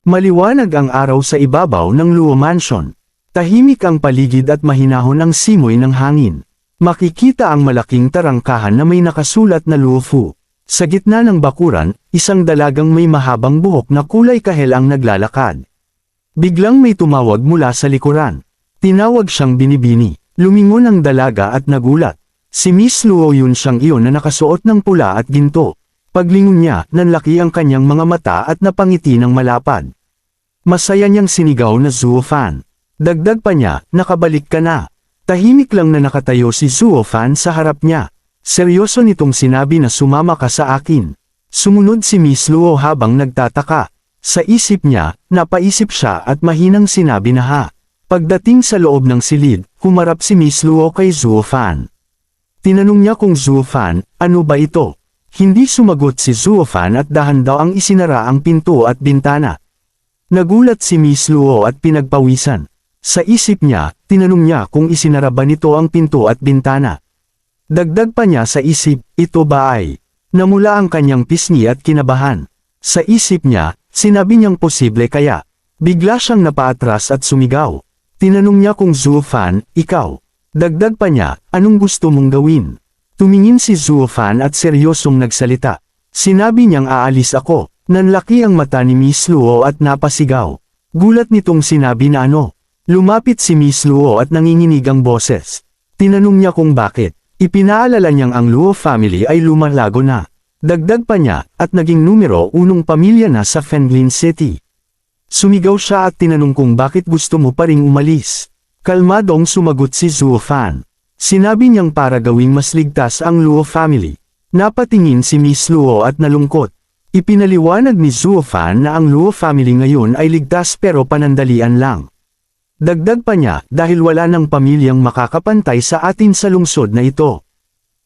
Maliwanag ang araw sa ibabaw ng Luo Mansion. Tahimik ang paligid at mahinahon ang simoy ng hangin. Makikita ang malaking tarangkahan na may nakasulat na Luo Fu. Sa gitna ng bakuran, isang dalagang may mahabang buhok na kulay kahel ang naglalakad. Biglang may tumawag mula sa likuran. Tinawag siyang Binibini. Lumingon ang dalaga at nagulat. Si Miss Luo Yun siyang iyon na nakasuot ng pula at ginto. Paglingon niya, nanlaki ang kanyang mga mata at napangiti ng malapad. Masaya niyang sinigaw na Zuo Fan. Dagdag pa niya, nakabalik ka na. Tahimik lang na nakatayo si Zuo Fan sa harap niya. Seryoso nitong sinabi na sumama ka sa akin. Sumunod si Miss Luo habang nagtataka. Sa isip niya, napaisip siya at mahinang sinabi na ha. Pagdating sa loob ng silid, humarap si Miss Luo kay Zuo Fan. Tinanong niya kung Zuo Fan, ano ba ito? Hindi sumagot si Zuo Fan at dahan daw ang isinara ang pinto at bintana. Nagulat si Miss Luo at pinagpawisan. Sa isip niya, tinanong niya kung isinara ba nito ang pinto at bintana. Dagdag pa niya sa isip, ito ba ay? Namula ang kanyang pisngi at kinabahan. Sa isip niya, sinabi niyang posible kaya. Bigla siyang napaatras at sumigaw. Tinanong niya kung Zuo Fan, ikaw. Dagdag pa niya, anong gusto mong gawin? Tumingin si Zuo Fan at seryosong nagsalita. Sinabi niyang aalis ako. Nanlaki ang mata ni Miss Luo at napasigaw. Gulat nitong sinabi na ano. Lumapit si Miss Luo at nanginginig ang boses. Tinanong niya kung bakit. Ipinaalala niyang ang Luo family ay lumalago na. Dagdag pa niya, at naging numero 1 pamilya na sa Fenglin City. Sumigaw siya at tinanong kung bakit gusto mo pa ring umalis. Kalmadong sumagot si Zuo Fan. Sinabi niyang para gawing mas ligtas ang Luo family. Napatingin si Miss Luo at nalungkot. Ipinaliwanag ni Zuo Fan na ang Luo family ngayon ay ligtas pero panandalian lang. Dagdag pa niya, dahil wala ng pamilyang makakapantay sa atin sa lungsod na ito.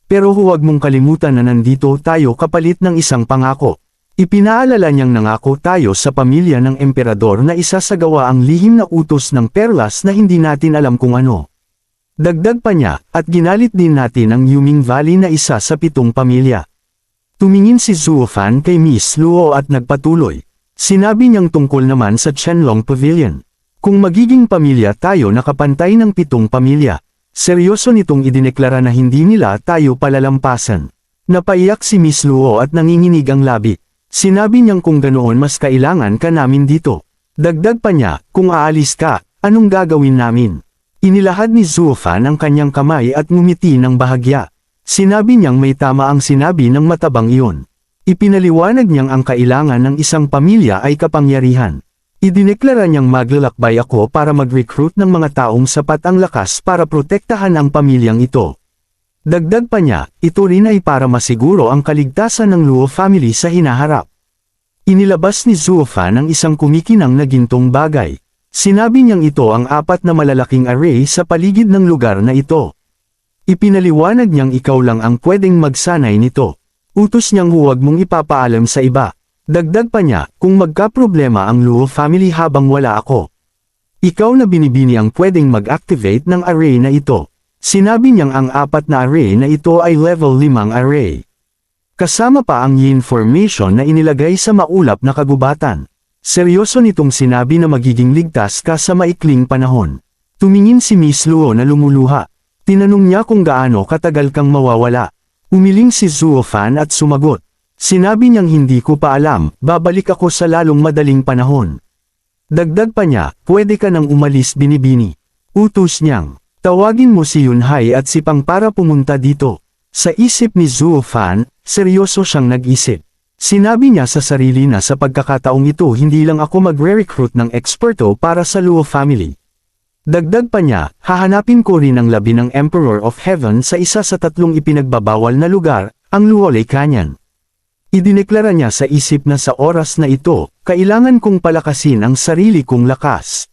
Pero huwag mong kalimutan na nandito tayo kapalit ng isang pangako. Ipinaalala niyang nangako tayo sa pamilya ng emperador na isasagawa ang lihim na utos ng perlas na hindi natin alam kung ano. Dagdag pa niya, at ginalit din natin ang Yuming Valley na isa sa 7 pamilya. Tumingin si Zuo Fan kay Miss Luo at nagpatuloy. Sinabi niyang tungkol naman sa Qianlong Pavilion. Kung magiging pamilya tayo nakapantay ng 7 pamilya, seryoso nitong idineklara na hindi nila tayo palalampasan. Napaiyak si Miss Luo at nanginginig ang labi. Sinabi niyang kung ganoon mas kailangan ka namin dito. Dagdag pa niya, kung aalis ka, anong gagawin namin? Inilahad ni Zuo Fan ang kanyang kamay at ngumiti ng bahagya. Sinabi niyang may tama ang sinabi ng matabang iyon. Ipinaliwanag niyang ang kailangan ng isang pamilya ay kapangyarihan. Idineklara niyang maglalakbay ako para mag-recruit ng mga taong sapat ang lakas para protektahan ang pamilyang ito. Dagdag pa niya, ito rin ay para masiguro ang kaligtasan ng Luo family sa hinaharap. Inilabas ni Zuo Fan ang isang kumikinang na gintong bagay. Sinabi niyang ito ang 4 na malalaking array sa paligid ng lugar na ito. Ipinaliwanag niyang ikaw lang ang pwedeng magsanay nito. Utos niyang huwag mong ipapaalam sa iba. Dagdag pa niya, kung magkaproblema ang Luo family habang wala ako. Ikaw na Binibini ang pwedeng mag-activate ng array na ito. Sinabi niyang ang 4 na array na ito ay level 5 array. Kasama pa ang yin formation na inilagay sa maulap na kagubatan. Seryoso nitong sinabi na magiging ligtas ka sa maikling panahon. Tumingin si Miss Luo na lumuluha. Tinanong niya kung gaano katagal kang mawawala. Umiling si Zuo Fan at sumagot. Sinabi niyang hindi ko pa alam, babalik ako sa lalong madaling panahon. Dagdag pa niya, pwede ka nang umalis Binibini. Utos niyang, tawagin mo si Yunhai at si Pang para pumunta dito. Sa isip ni Zuo Fan, seryoso siyang nag-isip. Sinabi niya sa sarili na sa pagkakataong ito hindi lang ako magre-recruit ng eksperto para sa Luo family. Dagdag pa niya, hahanapin ko rin ang labi ng Emperor of Heaven sa isa sa 3 ipinagbabawal na lugar, ang Luolei Canyon. Idineklara niya sa isip na sa oras na ito, kailangan kong palakasin ang sarili kong lakas.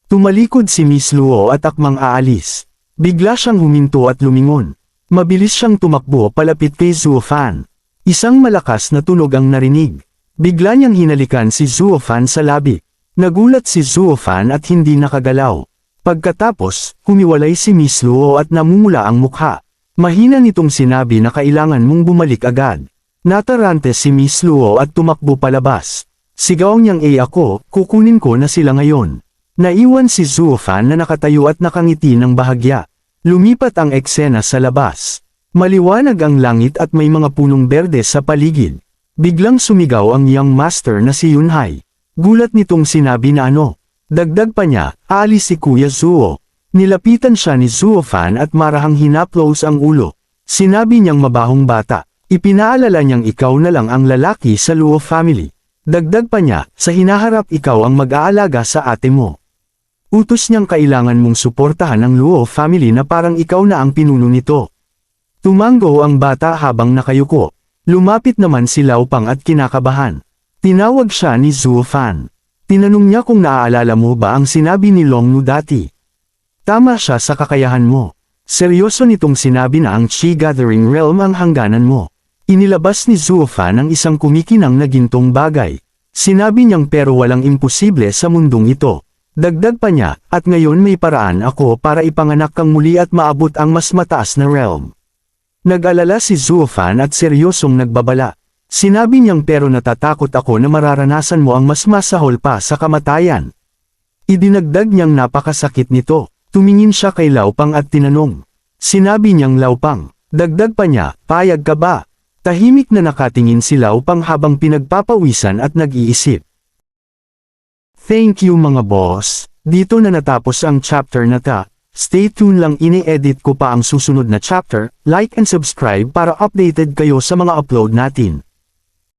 Tumalikod si Miss Luo at akmang aalis. Bigla siyang huminto at lumingon. Mabilis siyang tumakbo palapit kay Zuo Fan. Isang malakas na tunog ang narinig. Bigla niyang hinalikan si Zuo Fan sa labi. Nagulat si Zuo Fan at hindi nakagalaw. Pagkatapos, humiwalay si Miss Luo at namumula ang mukha. Mahina nitong sinabi na kailangan mong bumalik agad. Natarante si Miss Luo at tumakbo palabas. Sigaw niyang ako, kukunin ko na sila ngayon. Naiwan si Zuofan na nakatayo at nakangiti ng bahagya. Lumipat ang eksena sa labas. Maliwanag ang langit at may mga punong berde sa paligid. Biglang sumigaw ang young master na si Yunhai. Gulat nitong sinabi na ano. Dagdag pa niya, aalis si Kuya Zuo. Nilapitan siya ni Zuofan at marahang hinaplos ang ulo. Sinabi niyang mabahong bata. Ipinaalala niyang ikaw na lang ang lalaki sa Luo family. Dagdag pa niya, sa hinaharap ikaw ang mag-aalaga sa ate mo. Utos niyang kailangan mong suportahan ang Luo family na parang ikaw na ang pinuno nito. Tumango ang bata habang nakayuko. Lumapit naman si Lao Pang at kinakabahan. Tinawag siya ni Zuofan. Tinanong niya kung naaalala mo ba ang sinabi ni Longnu dati. Tama siya sa kakayahan mo. Seryoso nitong sinabi na ang Chi Gathering Realm ang hangganan mo. Inilabas ni Zuofan ang isang kumikinang na gintong bagay. Sinabi niyang pero walang imposible sa mundong ito. Dagdag pa niya, at ngayon may paraan ako para ipanganak kang muli at maabot ang mas mataas na realm. Nag-alala si Zuofan at seryosong nagbabala. Sinabi niyang pero natatakot ako na mararanasan mo ang mas masahol pa sa kamatayan. Idinagdag niyang napakasakit nito. Tumingin siya kay Lao Pang at tinanong. Sinabi niyang Lao Pang. Dagdag pa niya, payag ka ba? Tahimik na nakatingin si Lao Pang habang pinagpapawisan at nag-iisip. Thank you mga boss. Dito na natapos ang chapter na ta. Stay tuned lang, ini-edit ko pa ang susunod na chapter. Like and subscribe para updated kayo sa mga upload natin.